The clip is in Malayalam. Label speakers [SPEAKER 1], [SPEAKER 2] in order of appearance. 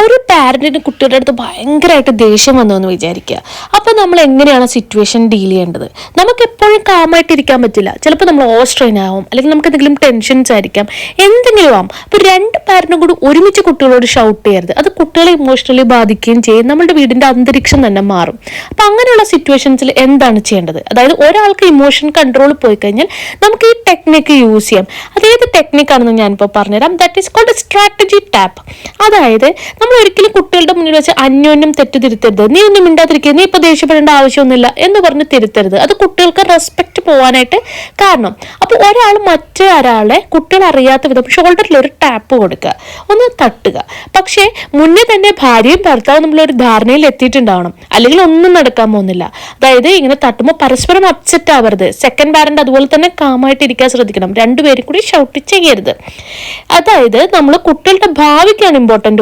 [SPEAKER 1] ഒരു പാരന്റിന് കുട്ടിയുടെ അടുത്ത് ഭയങ്കരമായിട്ട് ദേഷ്യം വന്നു എന്ന് വിചാരിക്കുക. അപ്പോൾ നമ്മൾ എങ്ങനെയാണ് സിറ്റുവേഷൻ ഡീൽ ചെയ്യേണ്ടത്? നമുക്ക് എപ്പോഴും കാമായിട്ട് ഇരിക്കാൻ പറ്റില്ല. ചിലപ്പോൾ നമ്മൾ ഓവർസ്ട്രെയിൻ ആവും, അല്ലെങ്കിൽ നമുക്ക് എന്തെങ്കിലും ടെൻഷൻസ് ആയിരിക്കാം, എന്തെങ്കിലും ആവും. അപ്പോൾ രണ്ട് പാരന്റും കൂടി ഒരുമിച്ച് കുട്ടികളോട് ഷൗട്ട് ചെയ്യരുത്. അത് കുട്ടികളെ ഇമോഷണലി ബാധിക്കുകയും ചെയ്യും. നമ്മുടെ വീടിന്റെ അന്തരീക്ഷം തന്നെ മാറും. അപ്പോൾ അങ്ങനെയുള്ള സിറ്റുവേഷൻസിൽ എന്താണ് ചെയ്യേണ്ടത്? അതായത് ഒരാൾക്ക് ഇമോഷൻ കൺട്രോൾ പോയി കഴിഞ്ഞാൽ നമുക്ക് ഈ ടെക്നിക്ക് യൂസ് ചെയ്യാം. അതേത് ടെക്നിക്കാണെന്ന് ഞാനിപ്പോൾ പറഞ്ഞുതരാം. That is called strategy tap. അതായത് നമ്മൾ ഒരിക്കലും കുട്ടികളുടെ മുന്നിൽ വെച്ച് അന്യോന്യം തെറ്റുതിരുത്തരുത്. നീ ഒന്നും മിണ്ടാതിരിക്കുക, നീ ഇപ്പൊ ദേഷ്യപ്പെടേണ്ട ആവശ്യമൊന്നുമില്ല എന്ന് പറഞ്ഞ് തിരുത്തരുത്. അത് കുട്ടികൾക്ക് റെസ്പെക്ട് പോകാനായിട്ട് കാരണം. അപ്പോൾ ഒരാൾ മറ്റേ ഒരാളെ കുട്ടികൾ അറിയാത്ത വിധം ഷോൾഡറിൽ ഒരു ടാപ്പ് കൊടുക്കുക, ഒന്ന് തട്ടുക. പക്ഷേ മുന്നേ തന്നെ ഭാര്യയും ഭർത്താവും നമ്മളൊരു ധാരണയിൽ എത്തിയിട്ടുണ്ടാവണം, അല്ലെങ്കിൽ ഒന്നും നടക്കാൻ പോകുന്നില്ല. അതായത് ഇങ്ങനെ തട്ടുമ്പോൾ പരസ്പരം അപ്സെറ്റ് ആവരുത്. സെക്കൻഡ് പാരന്റ് അതുപോലെ തന്നെ കാമായിട്ട് ഇരിക്കാൻ ശ്രദ്ധിക്കണം. രണ്ടുപേരും കൂടി ഷൗട്ട് ചെയ്യരുത്. അതായത് നമ്മൾ കുട്ടികളുടെ ഭാവിക്കാണ് ഇമ്പോർട്ടൻ്റ്